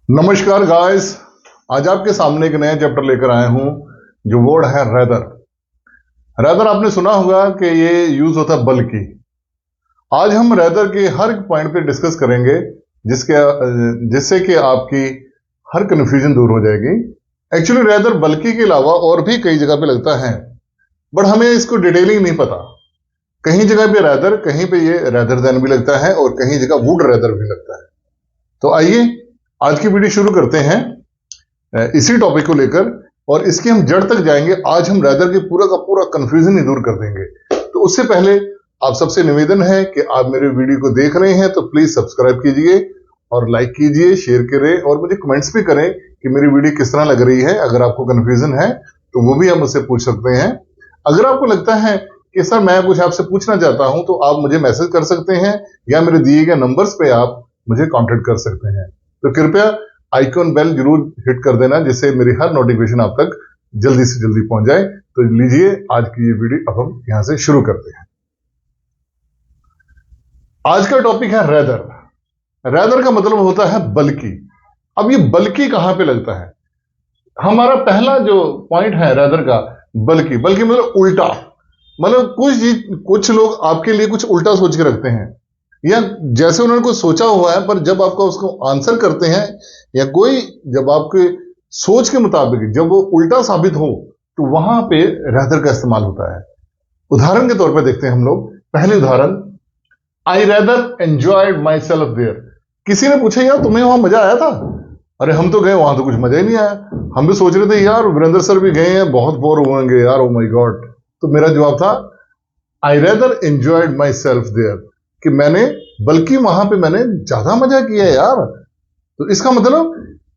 नमस्कार गाइस। आज आपके सामने एक नया चैप्टर लेकर आया हूं जो वर्ड है रेदर। रेदर आपने सुना होगा कि ये यूज होता है बल्कि। आज हम रेदर के हर एक पॉइंट पे डिस्कस करेंगे जिससे कि आपकी हर कंफ्यूजन दूर हो जाएगी। एक्चुअली रेदर बल्कि के अलावा और भी कई जगह पे लगता है, बट हमें इसको डिटेलिंग नहीं पता। कहीं जगह पे रेदर, कहीं पे ये रेदर देन भी लगता है और कहीं जगह वुड रेदर भी लगता है। तो आइए आज की वीडियो शुरू करते हैं इसी टॉपिक को लेकर और इसकी हम जड़ तक जाएंगे। आज हम रेदर के पूरा का पूरा कंफ्यूजन ही दूर कर देंगे। तो उससे पहले आप सबसे निवेदन है कि आप मेरे वीडियो को देख रहे हैं तो प्लीज सब्सक्राइब कीजिए और लाइक कीजिए, शेयर करें और मुझे कमेंट्स भी करें कि मेरी वीडियो किस तरह लग रही है। अगर आपको कंफ्यूजन है तो वो भी आप मुझसे पूछ सकते हैं। अगर आपको लगता है कि सर मैं कुछ आपसे पूछना चाहता हूं तो आप मुझे मैसेज कर सकते हैं या मेरे दिए गए नंबर्स पे आप मुझे कॉन्टेक्ट कर सकते हैं। तो कृपया आइकॉन बेल जरूर हिट कर देना जिससे मेरी हर नोटिफिकेशन आप तक जल्दी से जल्दी पहुंच जाए। तो लीजिए आज की ये वीडियो अब हम यहां से शुरू करते हैं। आज का टॉपिक है रेदर। रेदर का मतलब होता है बल्कि। अब ये बल्कि कहां पे लगता है? हमारा पहला जो पॉइंट है रेदर का, बल्कि। बल्कि मतलब उल्टा, मतलब कुछ लोग आपके लिए कुछ उल्टा सोच के रखते हैं या जैसे उन्होंने कुछ सोचा हुआ है, पर जब आपका उसको आंसर करते हैं या कोई जब आपके सोच के मुताबिक जब वो उल्टा साबित हो तो वहां पे रेदर का इस्तेमाल होता है। उदाहरण के तौर पे देखते हैं हम लोग। पहले उदाहरण, I rather enjoyed myself there. किसी ने पूछा यार तुम्हें वहां मजा आया था? अरे हम तो गए, वहां तो कुछ मजा ही नहीं आया। हम भी सोच रहे थे यार वीरेंद्र सर भी गए हैं, बहुत बोर होंगे यार, ओ माई गॉड। तो मेरा जवाब था I rather enjoyed myself there, कि मैंने बल्कि वहां पे मैंने ज्यादा मजा किया यार। तो इसका मतलब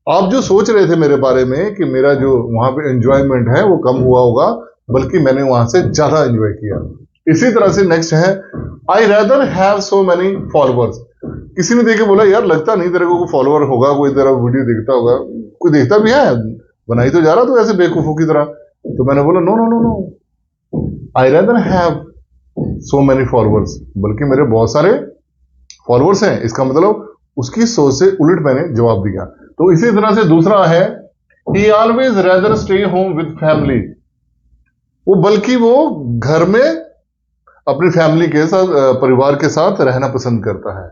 आप जो सोच रहे थे मेरे बारे में कि मेरा जो वहां पे एंजॉयमेंट है वो कम हुआ होगा, बल्कि मैंने वहां से ज्यादा एंजॉय किया। इसी तरह से नेक्स्ट है, आई rather have so many followers. किसी ने देखे बोला यार लगता नहीं तेरे को फॉलोअर होगा, कोई तेरा वीडियो देखता होगा। कोई देखता भी है, बनाई तो जा रहा तू ऐसे बेवकूफों की तरह। तो मैंने बोला no no no no, I rather have so many followers, बल्कि मेरे बहुत सारे फॉलोअर्स हैं। इसका मतलब उसकी सोच से उलट मैंने जवाब दिया। तो इसी तरह से दूसरा है, ही always rather stay home with family. वो बल्कि वो घर में अपनी फैमिली के साथ, परिवार के साथ रहना पसंद करता है।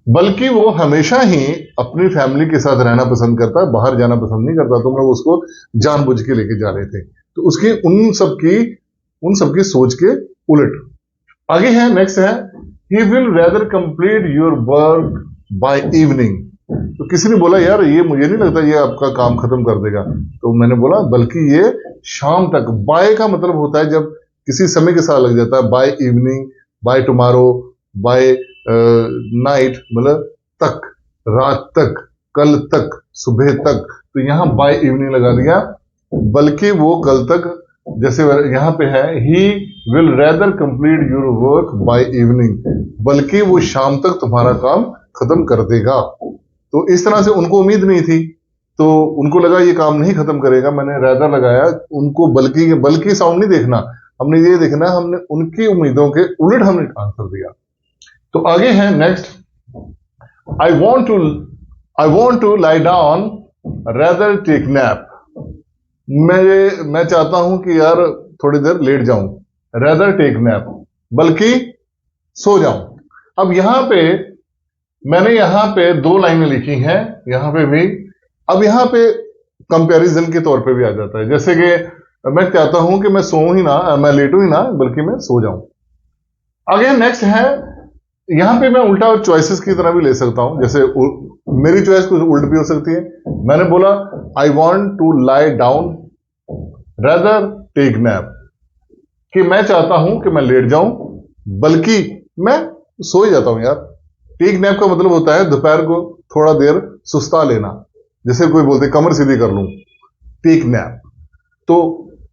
बल्कि वो हमेशा ही अपनी फैमिली के साथ रहना पसंद करता है, बाहर जाना पसंद नहीं करता। तुम लोग उसको जानबूझ के लेके जा रहे थे। तो उसकी उन सबकी सोच के उलट। आगे है, नेक्स्ट है, he will rather complete your work by evening. तो किसी ने बोला यार ये मुझे नहीं लगता ये आपका काम खत्म कर देगा। तो मैंने बोला बल्कि ये शाम तक। बाय का मतलब होता है जब किसी समय के साथ लग जाता है। By evening, by tomorrow, by night मतलब तक, रात तक, कल तक, सुबह तक। तो यहां बाय इवनिंग लगा दिया, बल्कि वो कल तक। जैसे यहां पे है, he will rather complete your work by evening, बल्कि वो शाम तक तुम्हारा काम खत्म कर देगा। तो इस तरह से उनको उम्मीद नहीं थी, तो उनको लगा ये काम नहीं खत्म करेगा, मैंने रेदर लगाया। उनको बल्कि साउंड नहीं देखना, हमने ये देखना हमने उनकी उम्मीदों के उलट हमने आंसर दिया। तो आगे है next, I want to lie down rather take nap. मैं चाहता हूं कि यार थोड़ी देर लेट जाऊं, रेदर टेक नैप, बल्कि सो जाऊं। अब यहां पे मैंने यहां पे दो लाइनें लिखी हैं, यहां पे भी। अब यहां पे कंपैरिजन के तौर पे भी आ जाता है, जैसे कि मैं चाहता हूं कि मैं सोऊं ही ना, मैं लेटूं ही ना, बल्कि मैं सो जाऊं। आगे नेक्स्ट है, यहां पे मैं उल्टा चॉइसेस की तरह भी ले सकता हूं, जैसे मेरी चॉइस कुछ उल्ट भी हो सकती है। मैंने बोला I want to lie down rather take nap, कि मैं चाहता हूं कि मैं लेट जाऊं, बल्कि मैं सो ही जाता हूं यार। टेक नैप का मतलब होता है दोपहर को थोड़ा देर सुस्ता लेना, जैसे कोई बोलते कमर सीधी कर लूं, टेक नैप। तो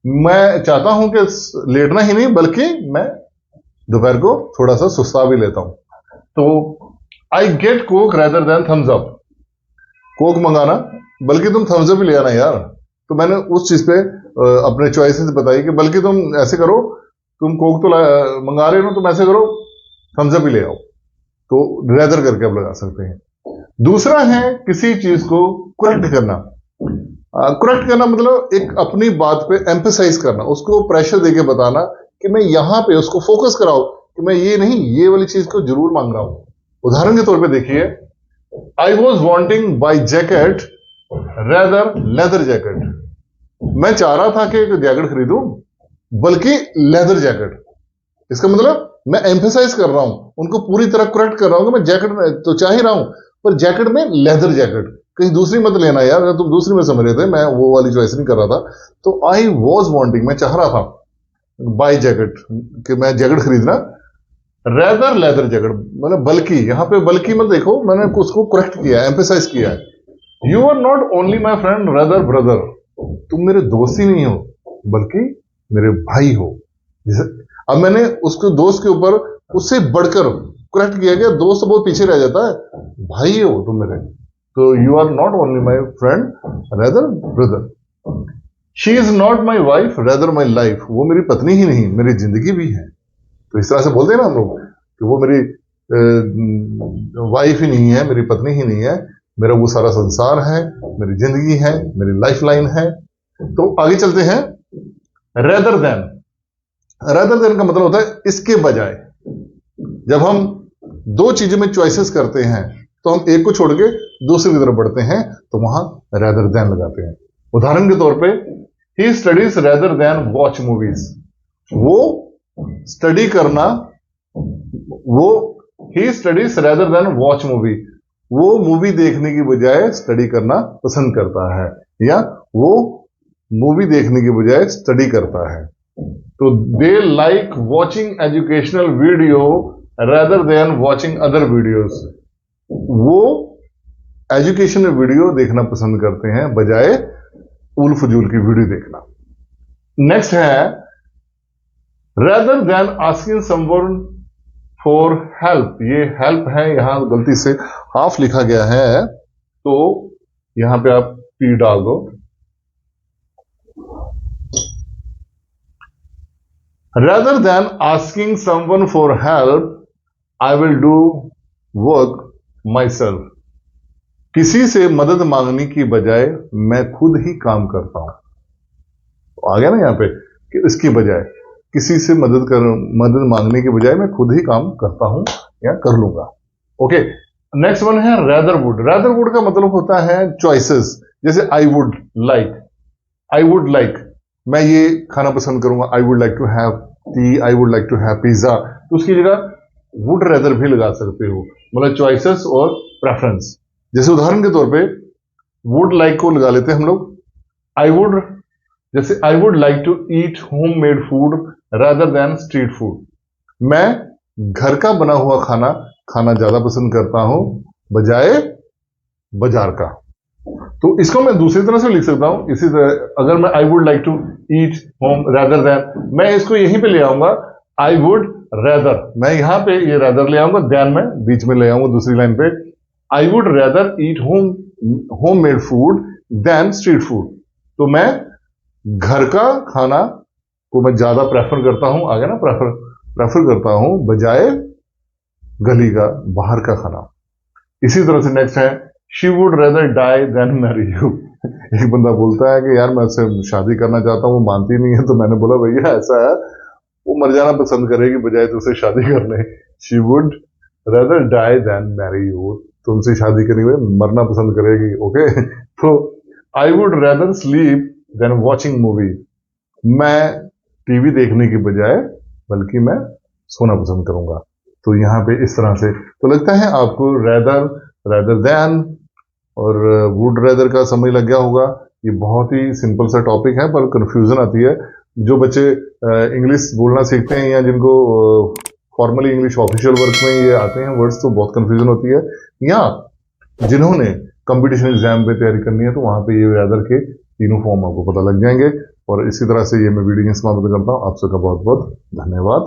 मैं चाहता हूं कि लेटना ही नहीं, बल्कि मैं दोपहर को थोड़ा सा सुस्ता भी लेता हूं। तो I get Coke rather than Thums Up, Coke मंगाना, बल्कि तुम थम्स अप ही ले आना यार। तो मैंने उस चीज पे अपने चॉइसेस बताई कि बल्कि तुम ऐसे करो, तुम कोक तो मंगा रहे हो, तुम ऐसे करो थम्स अप ही ले आओ। तो रेदर करके आप लगा सकते हैं। दूसरा है किसी चीज को करेक्ट करना। करेक्ट करना मतलब एक अपनी बात पे एम्फेसाइज करना, उसको प्रेशर देके बताना कि मैं यहां पे उसको फोकस कराओ कि मैं ये नहीं, ये वाली चीज को जरूर मांग रहा हूं। उदाहरण के तौर पे देखिए, I was wanting by jacket rather leather jacket. मैं चाह रहा था कि एक जैकेट खरीदूं बल्कि लेदर जैकेट। इसका मतलब मैं एम्फेसाइज कर रहा हूं, उनको पूरी तरह करेक्ट कर रहा हूं कि मैं जैकेट तो चाह ही रहा हूं, पर जैकेट में लेदर जैकेट, कहीं दूसरी मत लेना यार, तुम दूसरी में समझ रहे थे, मैं वो वाली चॉइस नहीं कर रहा था। तो आई वॉज वॉन्टिंग, मैं चाह रहा था बाय जैकेट कि मैं जैकेट खरीदना, रेदर लेदर जैकेट मतलब बल्कि, यहां पे बल्कि मतलब देखो मैंने उसको करेक्ट किया, एम्फेसाइज किया है। You are not only my friend rather brother, तुम मेरे दोस्त ही नहीं हो बल्कि मेरे भाई हो। अब मैंने उसके दोस्त के ऊपर उससे बढ़कर करेक्ट किया गया, दोस्त बहुत पीछे रह जाता है, भाई हो तुम मेरे। तो you are not only my friend rather brother. She is not my wife rather my life, वो मेरी पत्नी ही नहीं मेरी जिंदगी भी है। तो इस तरह से बोलते हैं ना हम लोग कि वो मेरी वाइफ ही नहीं है, मेरी पत्नी ही नहीं है, मेरा वो सारा संसार है, मेरी जिंदगी है, मेरी लाइफ लाइन है। तो आगे चलते हैं, रेदर देन। रेदर देन का मतलब होता है इसके बजाय। जब हम दो चीजों में चॉइसेस करते हैं तो हम एक को छोड़ के दूसरी की तरफ बढ़ते हैं, तो वहां रेदर देन लगाते हैं। उदाहरण के तौर पे, he studies rather than watch movies. वो स्टडी करना, वो he studies rather than watch movie, वो मूवी देखने की बजाय स्टडी करना पसंद करता है, या वो मूवी देखने की बजाय स्टडी करता है। तो they like watching educational video rather than watching other videos. वो एजुकेशनल वीडियो देखना पसंद करते हैं बजाय उल फजूल की वीडियो देखना। नेक्स्ट है, rather than asking someone for help. ये हेल्प है, यहां गलती से हाफ लिखा गया है, तो यहां पे आप पी डाल दो। Rather than asking someone for help I will do work my self. किसी से मदद मांगने की बजाय मैं खुद ही काम करता हूं। तो आ गया ना यहां पे कि इसकी बजाय, किसी से मदद मांगने के बजाय मैं खुद ही काम करता हूं या कर लूंगा। ओके, नेक्स्ट वन है रेदर वुड। रेदर वुड का मतलब होता है चॉइसेस। जैसे I would like, I would like, मैं ये खाना पसंद करूंगा, I would like to have tea, I would like to have pizza. तो उसकी जगह वुड रेदर भी लगा सकते हो, मतलब चॉइसेस और प्रेफरेंस। जैसे उदाहरण के तौर पे वुड लाइक को लगा लेते हैं हम लोग, आई वुड, जैसे I would like to eat home made food rather than street food. मैं घर का बना हुआ खाना खाना ज्यादा पसंद करता हूं बजाय बाजार का। तो इसको मैं दूसरी तरह से लिख सकता हूं, इसी तरह अगर मैं I would like to eat home rather than, मैं इसको यहीं पे ले आऊंगा, आई वुड रेदर, मैं यहां पे ये रेदर ले आऊंगा, देन मैं बीच में ले आऊंगा दूसरी लाइन पे, I would rather eat home made food than street food. तो मैं घर का खाना को मैं ज्यादा प्रेफर करता हूं, आगे ना प्रेफर करता हूं बजाय गली का बाहर का खाना। इसी तरह से नेक्स्ट है, she would rather die than marry you. एक बंदा बोलता है कि यार मैं उससे शादी करना चाहता हूं, वो मानती नहीं है, तो मैंने बोला भैया ऐसा है, वो मर जाना पसंद करेगी बजाय तुझसे शादी करने। She would rather die than marry you, तुमसे शादी करने के लिए मरना पसंद करेगी। ओके, तो I would rather sleep than watching movie, मैं टीवी देखने की बजाय बल्कि मैं सोना पसंद करूंगा। तो यहां पे इस तरह से, तो लगता है आपको रेदर, रेदर देन और वुड रेदर का समझ लग गया होगा। ये बहुत ही सिंपल सा टॉपिक है, पर कंफ्यूजन आती है। जो बच्चे इंग्लिश बोलना सीखते हैं या जिनको फॉर्मली इंग्लिश ऑफिशियल वर्क में ये आते हैं वर्ड्स, तो बहुत कंफ्यूजन होती है। या जिन्होंने कंपटीशन एग्जाम पे तैयारी करनी है, तो वहां पे ये रेदर के तीनों फॉर्म आपको पता लग जाएंगे। और इसी तरह से ये मैं वीडियो समाप्त करता हूं। आप सबका बहुत बहुत धन्यवाद।